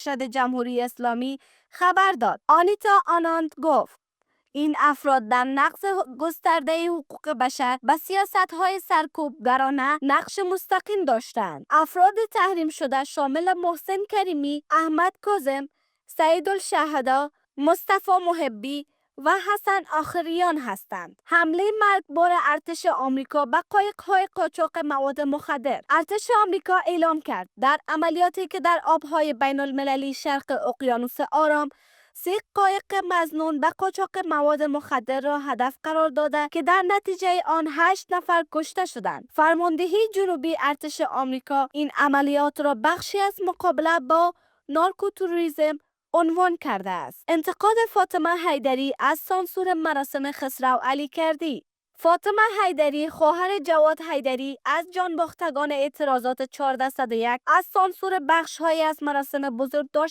ارشد جمهوری اسلامی خبر داد. آنیتا آناند گفت این افراد در نقض گسترده حقوق بشر و سیاست‌های سرکوبگرانه نقش مستقیم داشتند. افراد تحریم شده شامل محسن کریمی، احمد کاظم، سعید الشهدا، مصطفی محبی و حسن آخریان هستند. حمله مرگبار ارتش آمریکا به قایق‌های قاچاق مواد مخدر. ارتش آمریکا اعلام کرد در عملیاتی که در آب‌های بین‌المللی شرق اقیانوس آرام 3 قایق مظنون به قاچاق مواد مخدر را هدف قرار داده که در نتیجه آن 8 نفر کشته شدند. فرماندهی جنوبی ارتش آمریکا این عملیات را بخشی از مقابله با نارکوتروریسم عنوان کرده است. انتقاد فاطمه حیدری از سانسور مراسم خسرو علی کردی. فاطمه حیدری خواهر جواد حیدری از جانباختگان اعتراضات 1401 از سانسور بخش‌هایی از مراسم بزرگداشت